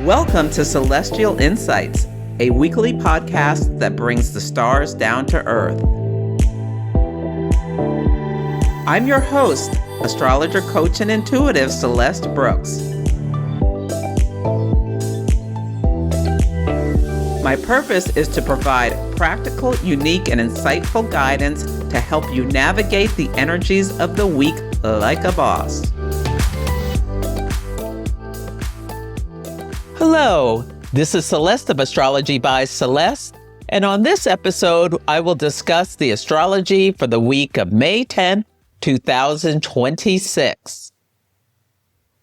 Welcome to Celestial Insights, a weekly podcast that brings the stars down to earth. I'm your host, astrologer, coach, and intuitive Celeste Brooks. My purpose is to provide practical, unique, and insightful guidance to help you navigate the energies of the week like a boss. Hello, this is Celeste of Astrology by Celeste, and on this episode, I will discuss the astrology for the week of May 10th, 2026.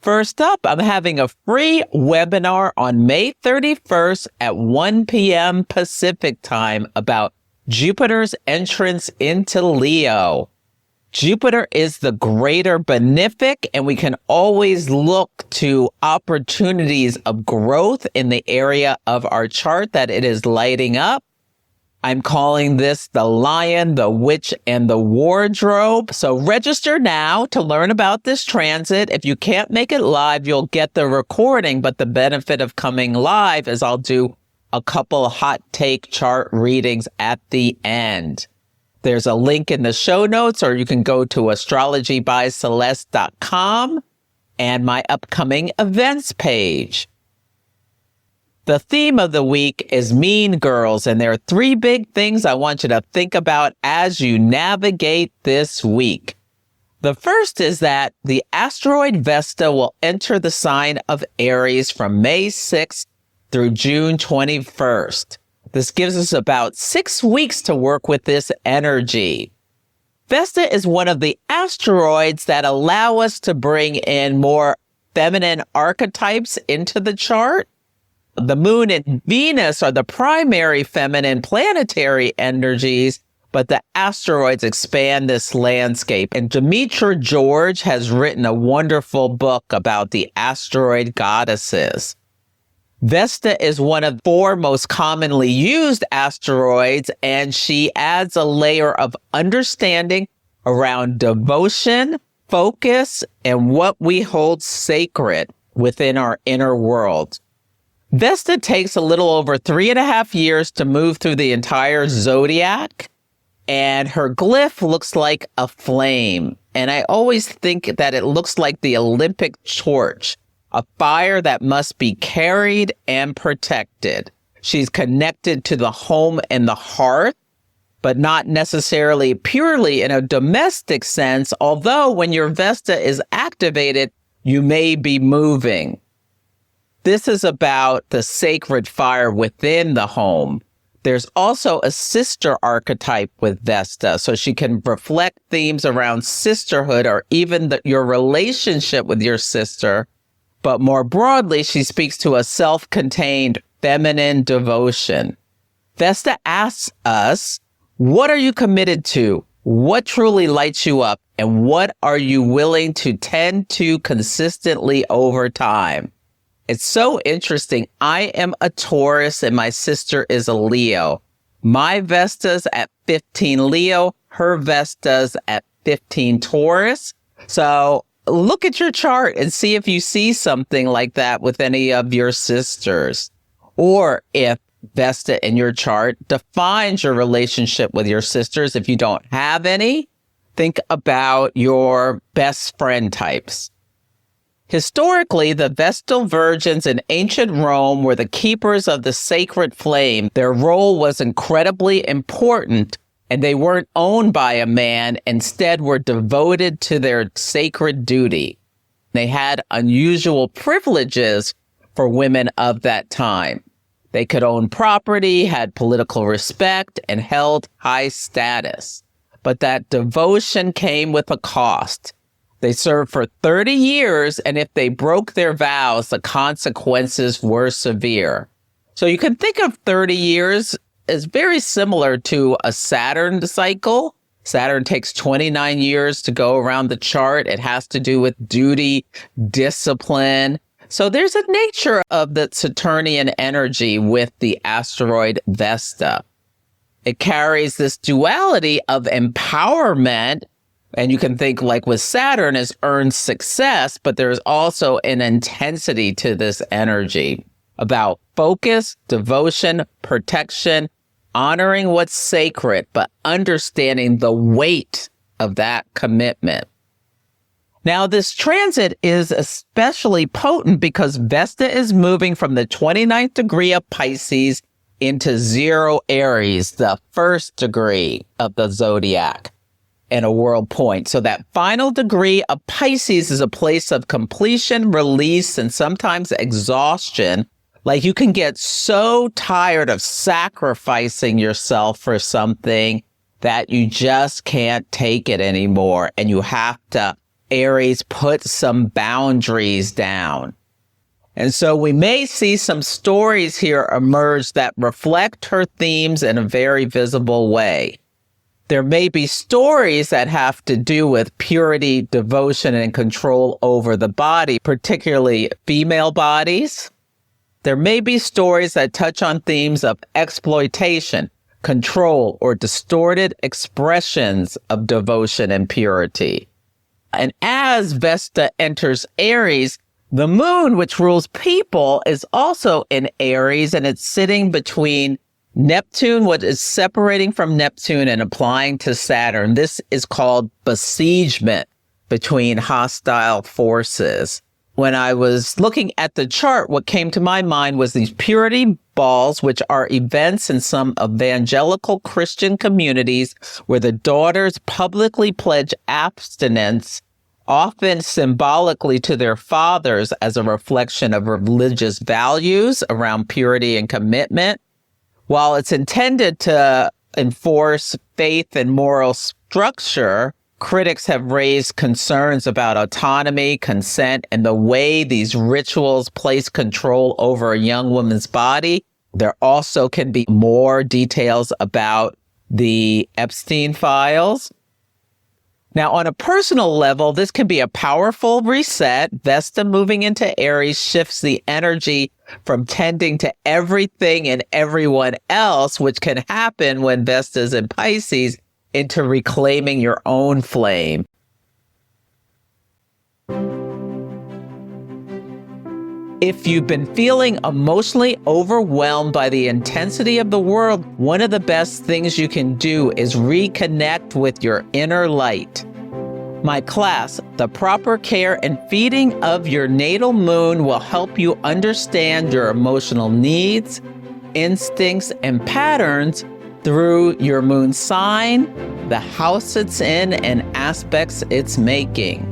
First up, I'm having a free webinar on May 31st at 1 p.m. Pacific time about Jupiter's entrance into Leo. Jupiter is the greater benefic, and we can always look to opportunities of growth in the area of our chart that it is lighting up. I'm calling this the Lion, the Witch, and the Wardrobe. So register now to learn about this transit. If you can't make it live, you'll get the recording, but the benefit of coming live is I'll do a couple hot take chart readings at the end. There's a link in the show notes, or you can go to astrologybyceleste.com and my upcoming events page. The theme of the week is Mean Girls, and there are three big things I want you to think about as you navigate this week. The first is that the asteroid Vesta will enter the sign of Aries from May 6th through June 21st. This gives us about 6 weeks to work with this energy. Vesta is one of the asteroids that allow us to bring in more feminine archetypes into the chart. The Moon and Venus are the primary feminine planetary energies, but the asteroids expand this landscape. And Demetra George has written a wonderful book about the asteroid goddesses. Vesta is one of 4 most commonly used asteroids, and she adds a layer of understanding around devotion, focus, and what we hold sacred within our inner world. Vesta takes a little over 3.5 years to move through the entire zodiac, and her glyph looks like a flame. And I always think that it looks like the Olympic torch, a fire that must be carried and protected. She's connected to the home and the hearth, but not necessarily purely in a domestic sense, although when your Vesta is activated, you may be moving. This is about the sacred fire within the home. There's also a sister archetype with Vesta, so she can reflect themes around sisterhood or even your relationship with your sister. But more broadly, she speaks to a self-contained feminine devotion. Vesta asks us, what are you committed to? What truly lights you up? And what are you willing to tend to consistently over time? It's so interesting. I am a Taurus and my sister is a Leo. My Vesta's at 15 Leo, her Vesta's at 15 Taurus. So look at your chart and see if you see something like that with any of your sisters. Or if Vesta in your chart defines your relationship with your sisters. If you don't have any, think about your best friend types. Historically, the Vestal Virgins in ancient Rome were the keepers of the sacred flame. Their role was incredibly important, and they weren't owned by a man, instead were devoted to their sacred duty. They had unusual privileges for women of that time. They could own property, had political respect, and held high status. But that devotion came with a cost. They served for 30 years, and if they broke their vows, the consequences were severe. So you can think of 30 years as very similar to a Saturn cycle. Saturn takes 29 years to go around the chart. It has to do with duty, discipline. So there's a nature of the Saturnian energy with the asteroid Vesta. It carries this duality of empowerment. And you can think like with Saturn as earned success, but there's also an intensity to this energy. about focus, devotion, protection, honoring what's sacred, but understanding the weight of that commitment. Now, this transit is especially potent because Vesta is moving from the 29th degree of Pisces into 0 Aries, the first degree of the zodiac, and a world point. So that final degree of Pisces is a place of completion, release, and sometimes exhaustion. Like you can get so tired of sacrificing yourself for something that you just can't take it anymore. And you have to, Aries, put some boundaries down. And so we may see some stories here emerge that reflect her themes in a very visible way. There may be stories that have to do with purity, devotion, and control over the body, particularly female bodies. There may be stories that touch on themes of exploitation, control, or distorted expressions of devotion and purity. And as Vesta enters Aries, the moon, which rules people, is also in Aries, and it's sitting between Neptune, what is separating from Neptune and applying to Saturn. This is called besiegement between hostile forces. When I was looking at the chart, what came to my mind was these purity balls, which are events in some evangelical Christian communities where the daughters publicly pledge abstinence, often symbolically to their fathers as a reflection of religious values around purity and commitment. While it's intended to enforce faith and moral structure, critics have raised concerns about autonomy, consent, and the way these rituals place control over a young woman's body. There also can be more details about the Epstein files. Now, on a personal level, this can be a powerful reset. Vesta moving into Aries shifts the energy from tending to everything and everyone else, which can happen when Vesta's in Pisces, into reclaiming your own flame. If you've been feeling emotionally overwhelmed by the intensity of the world, one of the best things you can do is reconnect with your inner light. My class, The Proper Care and Feeding of Your Natal Moon, will help you understand your emotional needs, instincts, and patterns through your moon sign, the house it's in, and aspects it's making.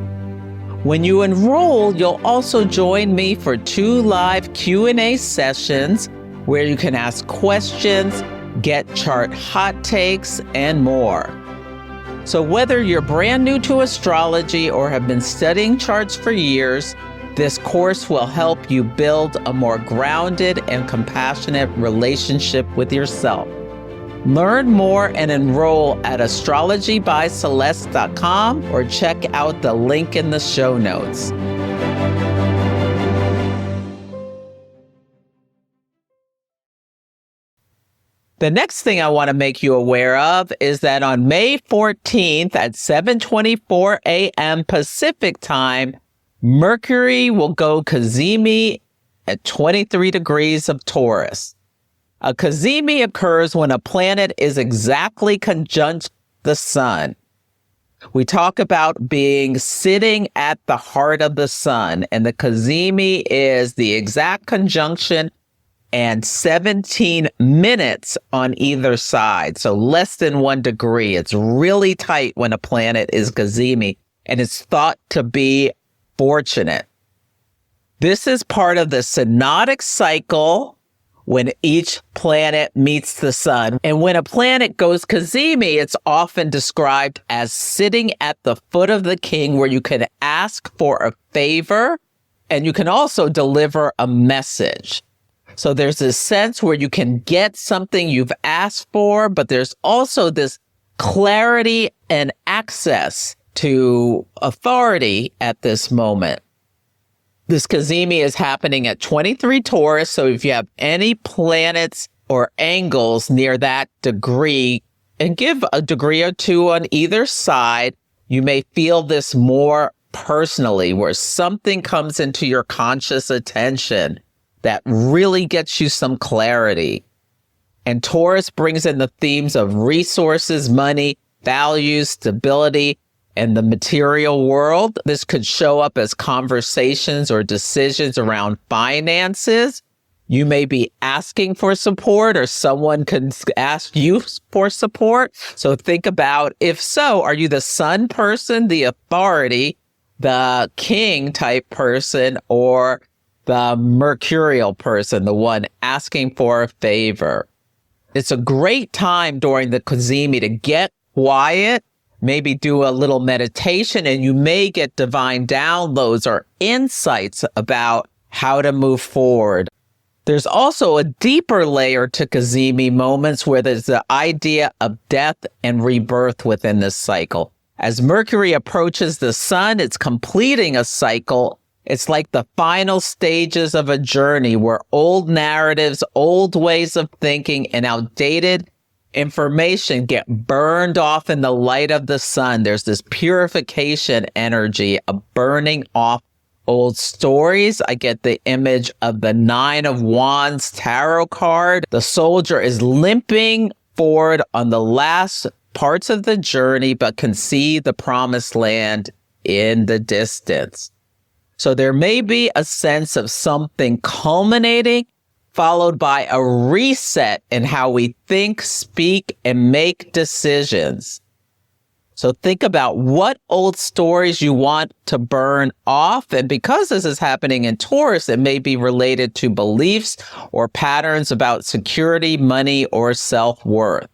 When you enroll, you'll also join me for 2 live Q&A sessions where you can ask questions, get chart hot takes, and more. So whether you're brand new to astrology or have been studying charts for years, this course will help you build a more grounded and compassionate relationship with yourself. Learn more and enroll at astrologybyceleste.com or check out the link in the show notes. The next thing I want to make you aware of is that on May 14th at 7:24 a.m. Pacific time, Mercury will go Cazimi at 23 degrees of Taurus. A Cazimi occurs when a planet is exactly conjunct the sun. We talk about being sitting at the heart of the sun, and the Cazimi is the exact conjunction and 17 minutes on either side, so less than 1 degree. It's really tight when a planet is Cazimi, and it's thought to be fortunate. This is part of the synodic cycle when each planet meets the sun. And when a planet goes Cazimi, it's often described as sitting at the foot of the king, where you can ask for a favor and you can also deliver a message. So there's this sense where you can get something you've asked for, but there's also this clarity and access to authority at this moment. This Cazimi is happening at 23 Taurus, so if you have any planets or angles near that degree, and give a degree or 2 on either side, you may feel this more personally, where something comes into your conscious attention that really gets you some clarity. And Taurus brings in the themes of resources, money, values, stability, and the material world. This could show up as conversations or decisions around finances. You may be asking for support, or someone can ask you for support. So think about, if so, are you the sun person, the authority, the king type person, or the mercurial person, the one asking for a favor? It's a great time during the Cazimi to get quiet, maybe do a little meditation, and you may get divine downloads or insights about how to move forward. There's also a deeper layer to Cazimi moments where there's the idea of death and rebirth within this cycle. As Mercury approaches the sun, it's completing a cycle. It's like the final stages of a journey where old narratives, old ways of thinking, and outdated information get burned off in the light of the sun. There's this purification energy of burning off old stories. I get the image of the Nine of Wands tarot card. The soldier is limping forward on the last parts of the journey, but can see the promised land in the distance. So there may be a sense of something culminating, followed by a reset in how we think, speak, and make decisions. So think about what old stories you want to burn off. And because this is happening in Taurus, it may be related to beliefs or patterns about security, money, or self-worth.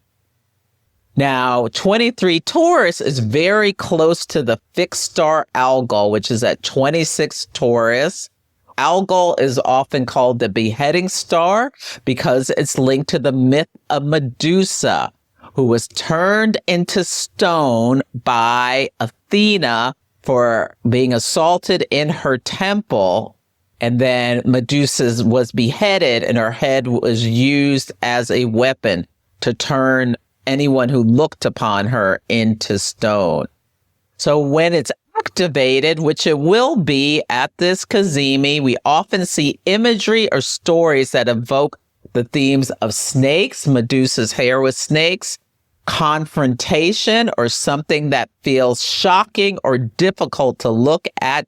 Now, 23 Taurus is very close to the fixed star Algol, which is at 26 Taurus. Algol is often called the beheading star because it's linked to the myth of Medusa, who was turned into stone by Athena for being assaulted in her temple. And then Medusa was beheaded, and her head was used as a weapon to turn anyone who looked upon her into stone. So when it's activated, which it will be at this Cazimi, we often see imagery or stories that evoke the themes of snakes. Medusa's hair was snakes, confrontation, or something that feels shocking or difficult to look at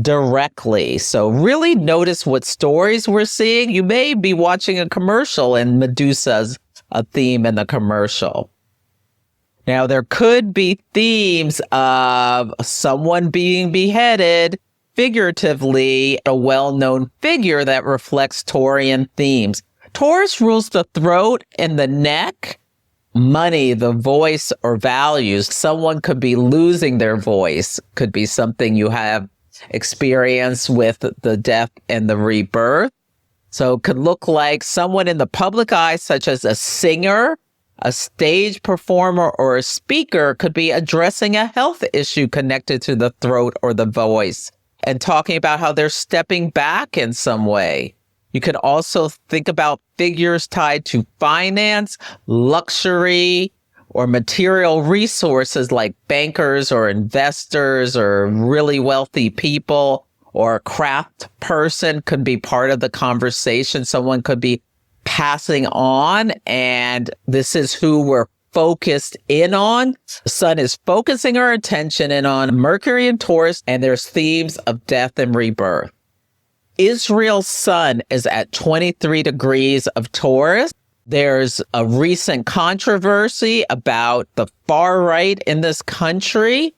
directly. So really notice what stories we're seeing. You may be watching a commercial and Medusa's a theme in the commercial. Now, there could be themes of someone being beheaded, figuratively, a well-known figure that reflects Taurian themes. Taurus rules the throat and the neck, money, the voice, or values. Someone could be losing their voice, could be something you have experienced with the death and the rebirth. So it could look like someone in the public eye, such as a singer, a stage performer, or a speaker, could be addressing a health issue connected to the throat or the voice and talking about how they're stepping back in some way. You could also think about figures tied to finance, luxury, or material resources like bankers or investors or really wealthy people. Or a craft person could be part of the conversation. Someone could be passing on, and this is who we're focused in on. The sun is focusing our attention in on Mercury and Taurus, and there's themes of death and rebirth. Israel's sun is at 23 degrees of Taurus. There's a recent controversy about the far right in this country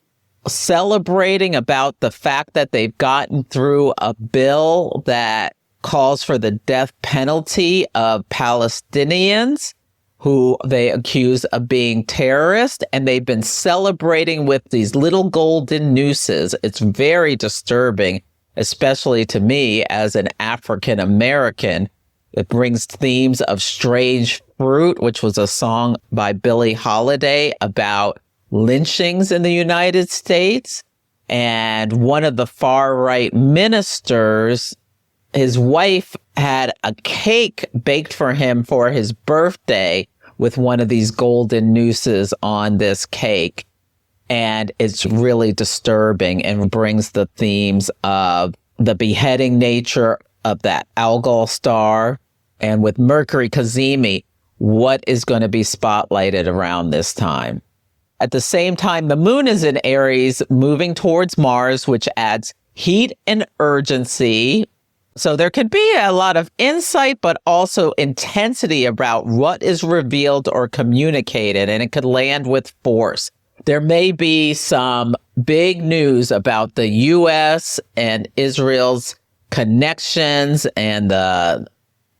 celebrating about the fact that they've gotten through a bill that calls for the death penalty of Palestinians who they accuse of being terrorists, and they've been celebrating with these little golden nooses. It's very disturbing, especially to me as an African American. It brings themes of strange fruit, which was a song by Billie Holiday about lynchings in the United States. And one of the far-right ministers, his wife had a cake baked for him for his birthday with one of these golden nooses on this cake. And it's really disturbing and brings the themes of the beheading nature of that Algol star and with Mercury Cazimi, what is going to be spotlighted around this time. At the same time, the moon is in Aries, moving towards Mars, which adds heat and urgency. So there could be a lot of insight, but also intensity about what is revealed or communicated, and it could land with force. There may be some big news about the U.S. and Israel's connections and the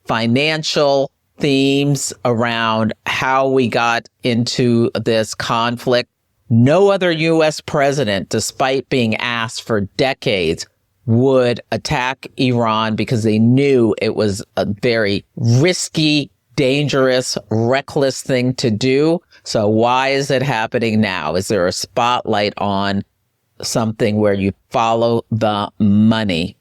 financial themes around how we got into this conflict. No other U.S. president, despite being asked for decades, would attack Iran because they knew it was a very risky, dangerous, reckless thing to do. So why is it happening now? Is there a spotlight on something where you follow the money?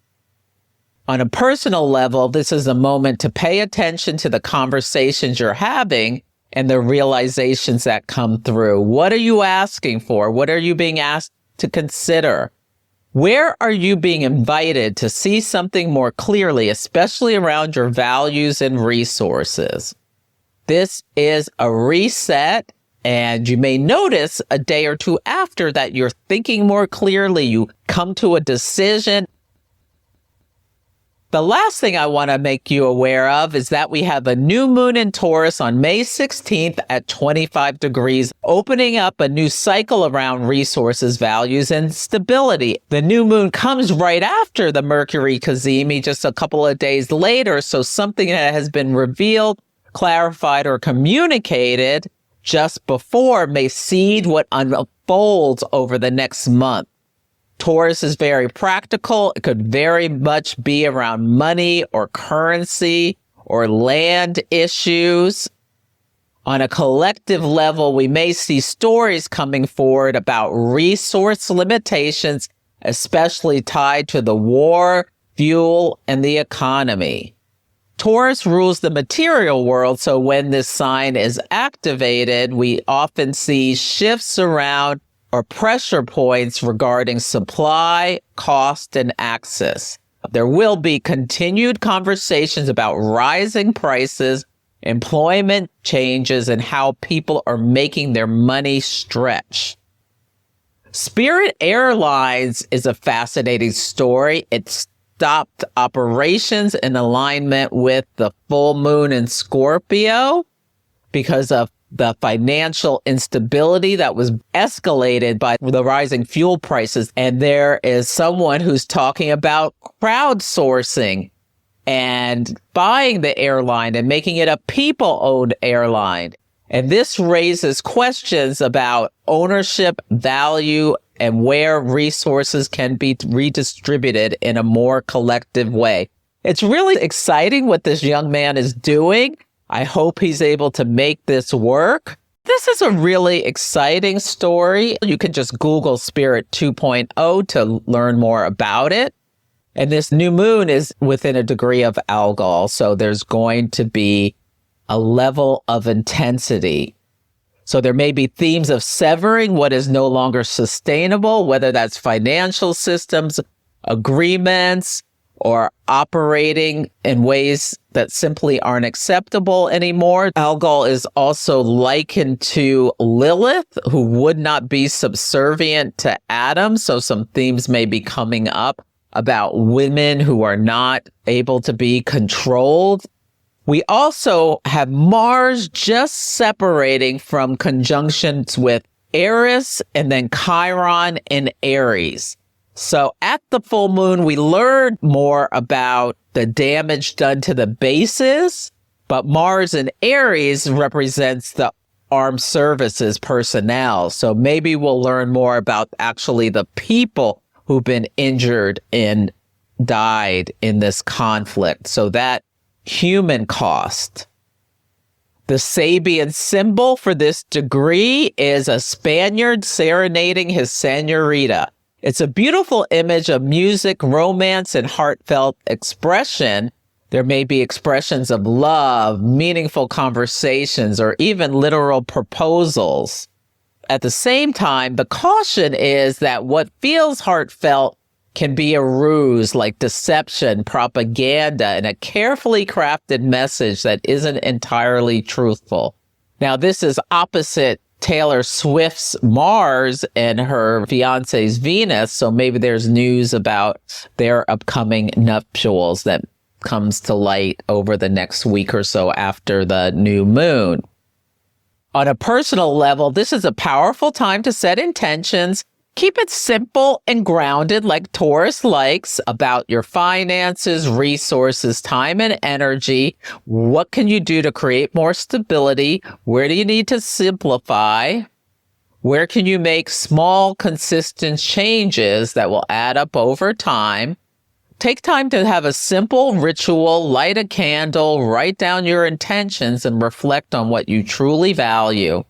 On a personal level, this is a moment to pay attention to the conversations you're having and the realizations that come through. What are you asking for? What are you being asked to consider? Where are you being invited to see something more clearly, especially around your values and resources? This is a reset, and you may notice a day or two after that you're thinking more clearly. You come to a decision. The last thing I want to make you aware of is that we have a new moon in Taurus on May 16th at 25 degrees, opening up a new cycle around resources, values, and stability. The new moon comes right after the Mercury Cazimi, just a couple of days later, so something that has been revealed, clarified, or communicated just before may seed what unfolds over the next month. Taurus is very practical. It could very much be around money or currency or land issues. On a collective level, we may see stories coming forward about resource limitations, especially tied to the war, fuel, and the economy. Taurus rules the material world, so when this sign is activated, we often see shifts around or pressure points regarding supply, cost, and access. There will be continued conversations about rising prices, employment changes, and how people are making their money stretch. Spirit Airlines is a fascinating story. It stopped operations in alignment with the full moon in Scorpio because of the financial instability that was escalated by the rising fuel prices. And there is someone who's talking about crowdsourcing and buying the airline and making it a people-owned airline. And this raises questions about ownership, value, and where resources can be redistributed in a more collective way. It's really exciting what this young man is doing. I hope he's able to make this work. This is a really exciting story. You can just Google Spirit 2.0 to learn more about it. And this new moon is within a degree of Algol, so there's going to be a level of intensity. So there may be themes of severing what is no longer sustainable, whether that's financial systems, agreements, or operating in ways that simply aren't acceptable anymore. Algol is also likened to Lilith, who would not be subservient to Adam. So some themes may be coming up about women who are not able to be controlled. We also have Mars just separating from conjunctions with Eris and then Chiron in Aries. So at the full moon, we learned more about the damage done to the bases, but Mars in Aries represents the armed services personnel. So maybe we'll learn more about actually the people who've been injured and died in this conflict. So that human cost. The Sabian symbol for this degree is a Spaniard serenading his señorita. It's a beautiful image of music, romance, and heartfelt expression. There may be expressions of love, meaningful conversations, or even literal proposals. At the same time, the caution is that what feels heartfelt can be a ruse like deception, propaganda, and a carefully crafted message that isn't entirely truthful. Now, this is opposite Taylor Swift's Mars and her fiance's Venus, so maybe there's news about their upcoming nuptials that comes to light over the next week or so after the new moon. On a personal level, this is a powerful time to set intentions. Keep it simple and grounded like Taurus likes about your finances, resources, time, and energy. What can you do to create more stability? Where do you need to simplify? Where can you make small, consistent changes that will add up over time? Take time to have a simple ritual, light a candle, write down your intentions, and reflect on what you truly value.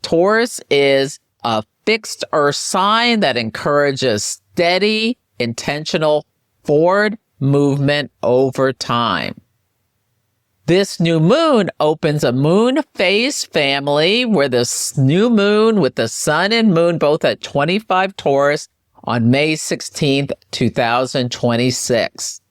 Taurus is a fixed earth sign that encourages steady, intentional forward movement over time. This new moon opens a moon phase family where the new moon with the sun and moon both at 25 Taurus on May 16th, 2026.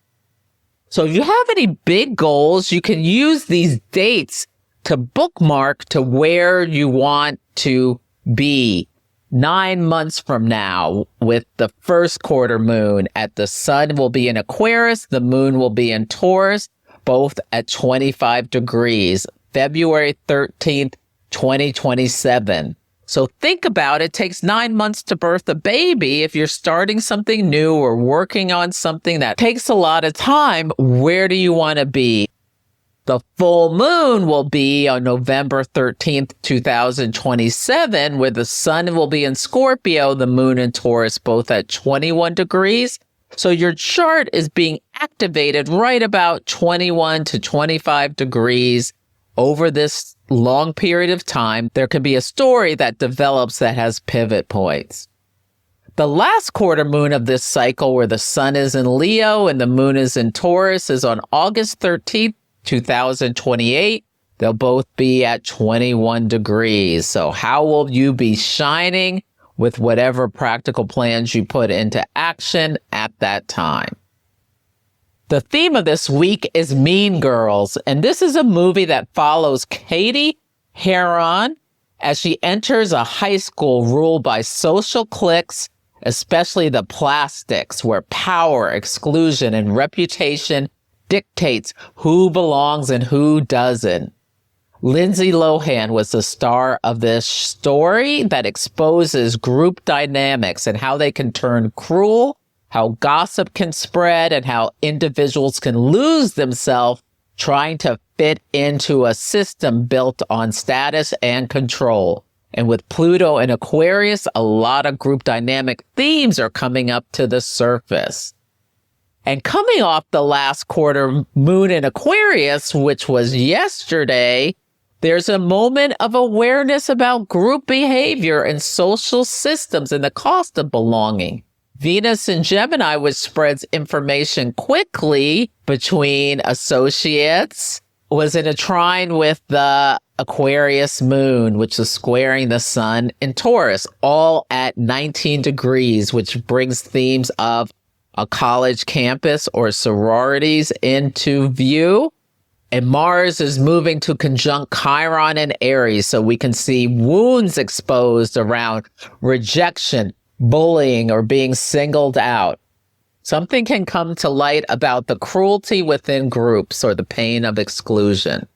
So if you have any big goals, you can use these dates to bookmark to where you want to be 9 months from now with the first quarter moon. The sun will be in Aquarius, the moon will be in Taurus, both at 25 degrees, February 13th, 2027. So think about it. It takes 9 months to birth a baby. If you're starting something new or working on something that takes a lot of time, where do you want to be? The full moon will be on November 13th, 2027, where the sun will be in Scorpio, the moon in Taurus, both at 21 degrees. So your chart is being activated right about 21 to 25 degrees over this long period of time. There could be a story that develops that has pivot points. The last quarter moon of this cycle, where the sun is in Leo and the moon is in Taurus, is on August 13th, 2028. They'll both be at 21 degrees. So how will you be shining with whatever practical plans you put into action at that time? The theme of this week is Mean Girls, and this is a movie that follows Katie Heron as she enters a high school ruled by social cliques, especially the plastics, where power, exclusion, and reputation dictates who belongs and who doesn't. Lindsay Lohan was the star of this story that exposes group dynamics and how they can turn cruel, how gossip can spread, and how individuals can lose themselves trying to fit into a system built on status and control. And with Pluto and Aquarius, a lot of group dynamic themes are coming up to the surface. And coming off the last quarter moon in Aquarius, which was yesterday, there's a moment of awareness about group behavior and social systems and the cost of belonging. Venus in Gemini, which spreads information quickly between associates, was in a trine with the Aquarius moon, which is squaring the sun in Taurus, all at 19 degrees, which brings themes of a college campus or sororities into view. And Mars is moving to conjunct Chiron and Aries, so we can see wounds exposed around rejection, bullying, or being singled out. Something can come to light about the cruelty within groups or the pain of exclusion.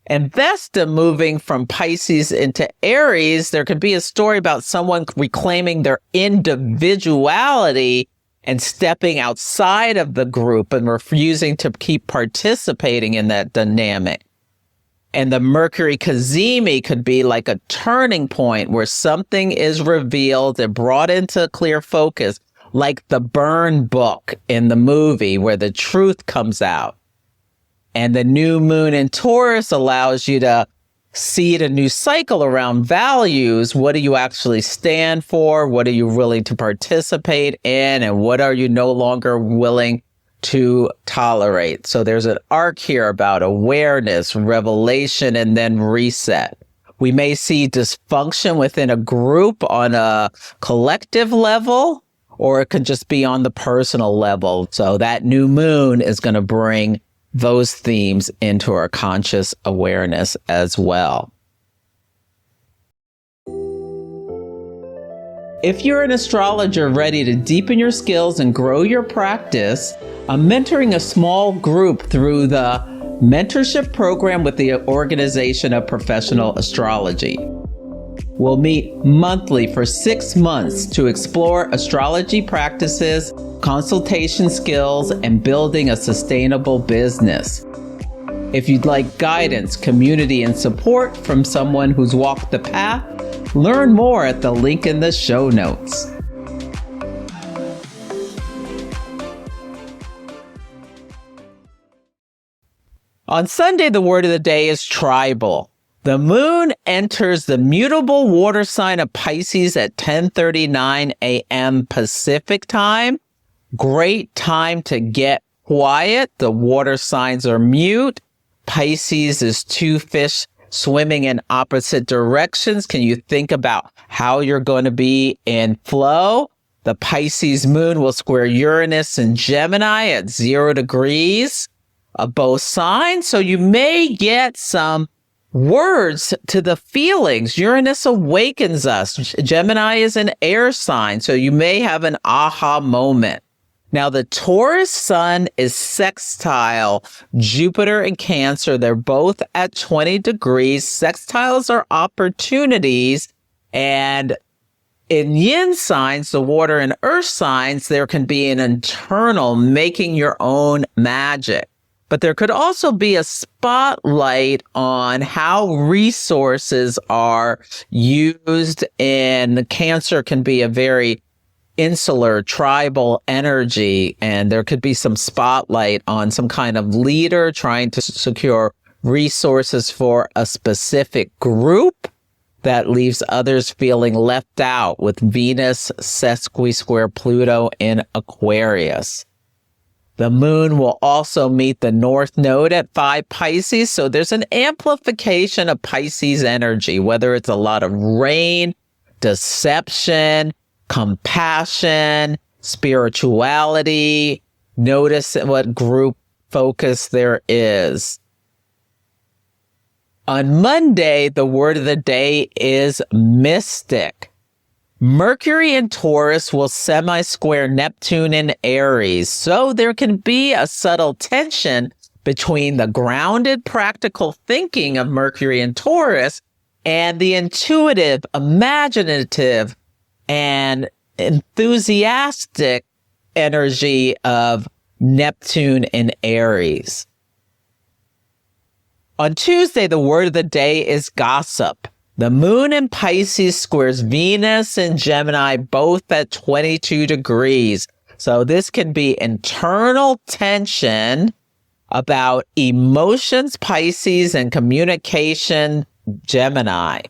And Vesta moving from Pisces into Aries, there could be a story about someone reclaiming their individuality and stepping outside of the group and refusing to keep participating in that dynamic. And the Mercury Cazimi could be like a turning point where something is revealed and brought into clear focus, like the burn book in the movie where the truth comes out. And the new moon in Taurus allows you to seed a new cycle around values. What do you actually stand for? What are you willing to participate in? And what are you no longer willing to tolerate? So there's an arc here about awareness, revelation, and then reset. We may see dysfunction within a group on a collective level, or it could just be on the personal level. So that new moon is going to bring those themes into our conscious awareness as well. If you're an astrologer ready to deepen your skills and grow your practice, I'm mentoring a small group through the mentorship program with the Organization of Professional Astrology. We'll meet monthly for 6 months to explore astrology practices, consultation skills, and building a sustainable business. If you'd like guidance, community, and support from someone who's walked the path, learn more at the link in the show notes. On Sunday, the word of the day is tribal. The moon enters the mutable water sign of Pisces at 10:39 a.m. Pacific time. Great time to get quiet. The water signs are mute. Pisces is two fish swimming in opposite directions. Can you think about how you're going to be in flow? The Pisces moon will square Uranus and Gemini at 0 degrees of both signs. So you may get some words to the feelings. Uranus awakens us. Gemini is an air sign, so you may have an aha moment. Now, the Taurus sun is sextile Jupiter and Cancer. They're both at 20 degrees. Sextiles are opportunities. And in yin signs, the water and earth signs, there can be an internal making your own magic. But there could also be a spotlight on how resources are used, and Cancer can be a very insular, tribal energy, and there could be some spotlight on some kind of leader trying to secure resources for a specific group that leaves others feeling left out, with Venus sesqui-square Pluto in Aquarius. The moon will also meet the North Node at 5 Pisces, so there's an amplification of Pisces energy, whether it's a lot of rain, deception, compassion, spirituality. Notice what group focus there is. On Monday, the word of the day is mystic. Mercury in Taurus will semisquare Neptune in Aries, so there can be a subtle tension between the grounded, practical thinking of Mercury in Taurus and the intuitive, imaginative, and enthusiastic energy of Neptune in Aries. On Tuesday, the word of the day is gossip. The moon in Pisces squares Venus and Gemini, both at 22 degrees. So this can be internal tension about emotions, Pisces, and communication, Gemini.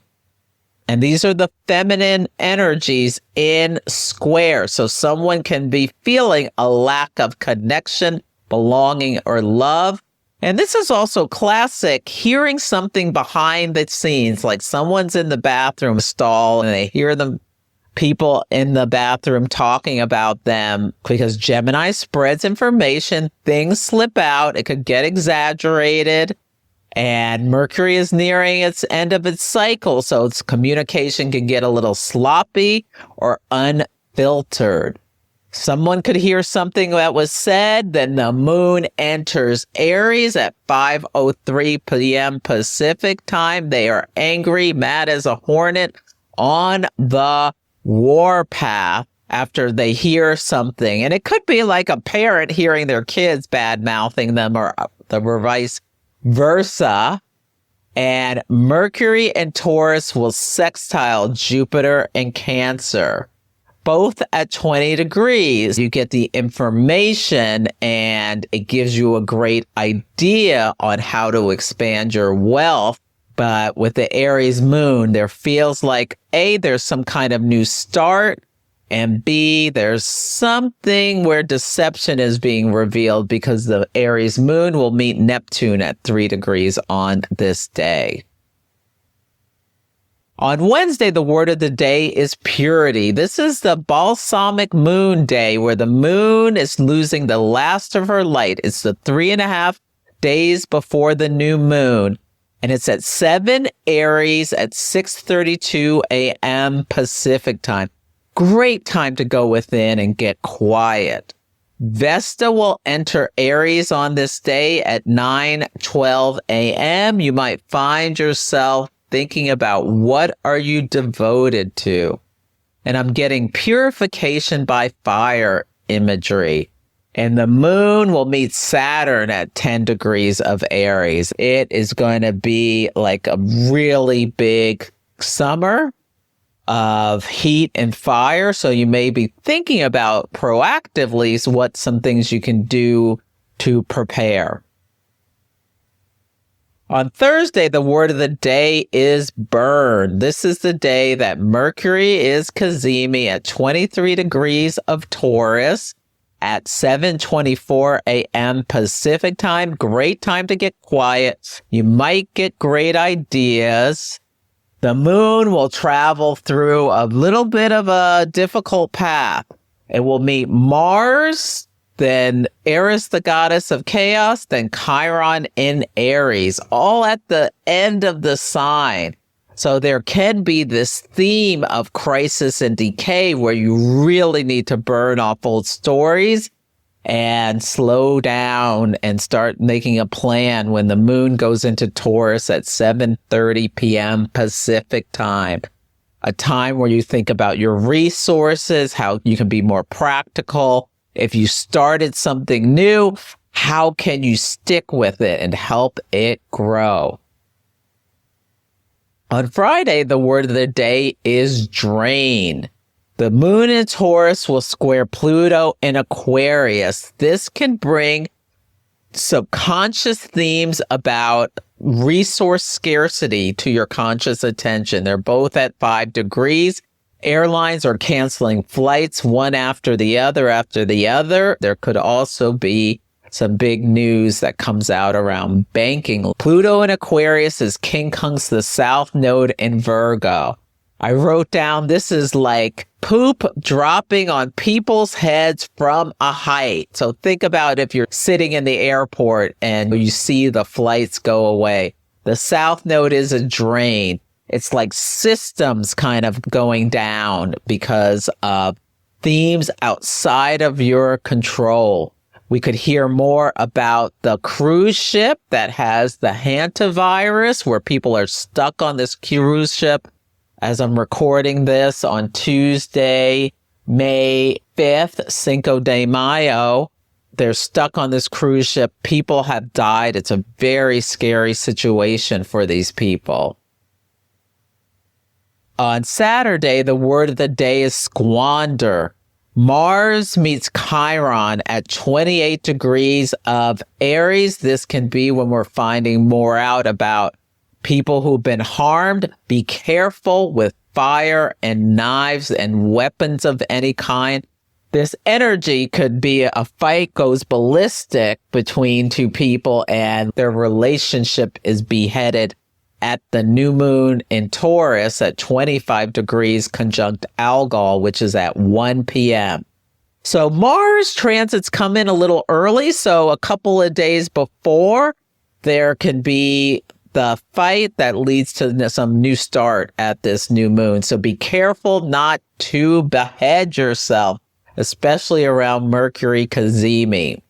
And these are the feminine energies in square. So someone can be feeling a lack of connection, belonging, or love. And this is also classic, hearing something behind the scenes, like someone's in the bathroom stall and they hear the people in the bathroom talking about them, because Gemini spreads information, things slip out, it could get exaggerated, and Mercury is nearing its end of its cycle, so its communication can get a little sloppy or unfiltered. Someone could hear something that was said, then the moon enters Aries at 5:03 p.m. Pacific time. They are angry, mad as a hornet, on the warpath after they hear something. And it could be like a parent hearing their kids bad-mouthing them, or the vice versa. And Mercury and Taurus will sextile Jupiter and Cancer, both at 20 degrees. You get the information and it gives you a great idea on how to expand your wealth. But with the Aries moon, there feels like A, there's some kind of new start, and B, there's something where deception is being revealed, because the Aries moon will meet Neptune at 3 degrees on this day. On Wednesday, the word of the day is purity. This is the Balsamic Moon day where the moon is losing the last of her light. It's the 3.5 days before the new moon, and it's at 7 Aries at 6:32 a.m. Pacific time. Great time to go within and get quiet. Vesta will enter Aries on this day at 9:12 a.m. You might find yourself thinking about what are you devoted to. And I'm getting purification by fire imagery. And the moon will meet Saturn at 10 degrees of Aries. It is going to be like a really big summer of heat and fire. So you may be thinking about proactively what some things you can do to prepare. On Thursday, the word of the day is burn. This is the day that Mercury is Cazimi at 23 degrees of Taurus at 7:24 a.m. Pacific time. Great time to get quiet. You might get great ideas. The moon will travel through a little bit of a difficult path. It will meet Mars, then Eris, the goddess of chaos, then Chiron in Aries, all at the end of the sign. So there can be this theme of crisis and decay where you really need to burn off old stories and slow down and start making a plan when the moon goes into Taurus at 7:30 p.m. Pacific time. A time where you think about your resources, how you can be more practical. If you started something new, how can you stick with it and help it grow? On Friday, the word of the day is drain. The moon in Taurus will square Pluto in Aquarius. This can bring subconscious themes about resource scarcity to your conscious attention. They're both at 5 degrees. Airlines are canceling flights one after the other after the other. There could also be some big news that comes out around banking. Pluto in Aquarius is quincunx the South Node in Virgo. I wrote down this is like poop dropping on people's heads from a height. So think about if you're sitting in the airport and you see the flights go away. The South Node is a drain. It's like systems kind of going down because of themes outside of your control. We could hear more about the cruise ship that has the hantavirus, where people are stuck on this cruise ship. As I'm recording this on Tuesday, May 5th, Cinco de Mayo, they're stuck on this cruise ship. People have died. It's a very scary situation for these people. On Saturday, the word of the day is squander. Mars meets Chiron at 28 degrees of Aries. This can be when we're finding more out about people who've been harmed. Be careful with fire and knives and weapons of any kind. This energy could be a fight goes ballistic between two people and their relationship is beheaded at the new moon in Taurus at 25 degrees conjunct Algol, which is at 1 p.m. So Mars transits come in a little early. So a couple of days before, there can be the fight that leads to some new start at this new moon. So be careful not to behead yourself, especially around Mercury Cazimi.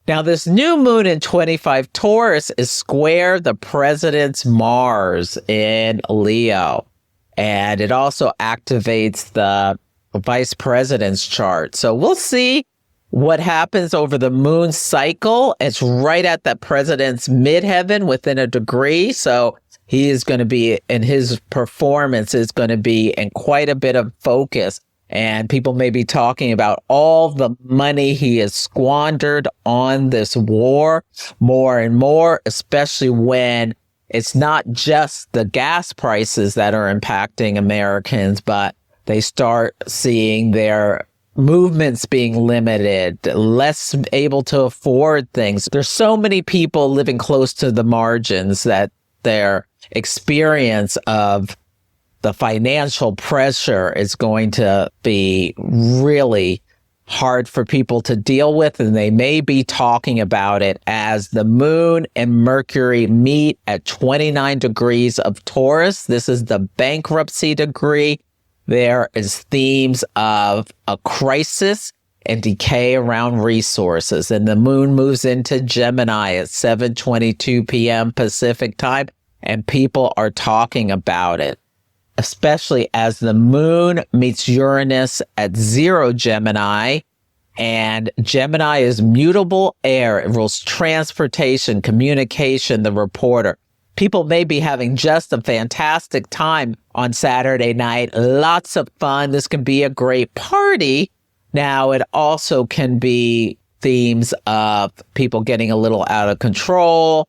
Now, this new moon in 25 Taurus is square the president's Mars in Leo. And it also activates the vice president's chart. So we'll see what happens over the moon cycle. It's right at the president's midheaven within a degree. So he is going to be, and his performance is going to be in quite a bit of focus. And people may be talking about all the money he has squandered on this war more and more, especially when it's not just the gas prices that are impacting Americans, but they start seeing their movements being limited, less able to afford things. There's so many people living close to the margins that their experience of the financial pressure is going to be really hard for people to deal with, and they may be talking about it as the moon and Mercury meet at 29 degrees of Taurus. This is the bankruptcy degree. There is themes of a crisis and decay around resources. And the moon moves into Gemini at 7:22 p.m. Pacific time, and people are talking about it, especially as the moon meets Uranus at 0 Gemini. And Gemini is mutable air. It rules transportation, communication, the reporter. People may be having just a fantastic time on Saturday night. Lots of fun. This can be a great party. Now, it also can be themes of people getting a little out of control,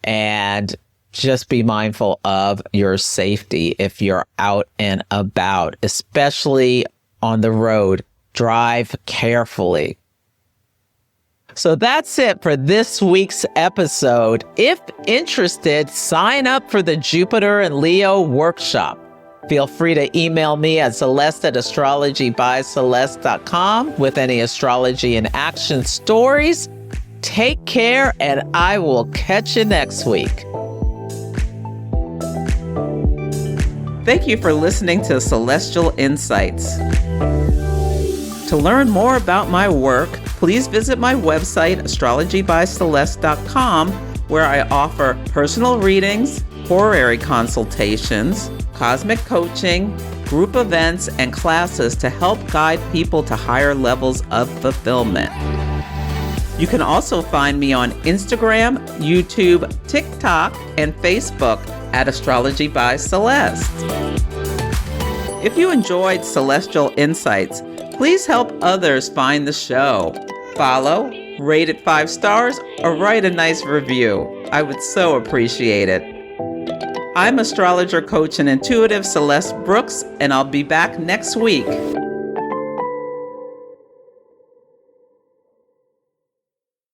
and just be mindful of your safety if you're out and about, especially on the road. Drive carefully. So that's it for this week's episode. If interested, sign up for the Jupiter and Leo workshop. Feel free to email me at celeste@astrologybyceleste.com with any astrology in action stories. Take care, and I will catch you next week. Thank you for listening to Celestial Insights. To learn more about my work, please visit my website, astrologybyceleste.com, where I offer personal readings, horary consultations, cosmic coaching, group events, and classes to help guide people to higher levels of fulfillment. You can also find me on Instagram, YouTube, TikTok, and Facebook at Astrology by Celeste. If you enjoyed Celestial Insights, please help others find the show. Follow, rate it 5 stars, or write a nice review. I would so appreciate it. I'm astrologer, coach, and intuitive Celeste Brooks, and I'll be back next week.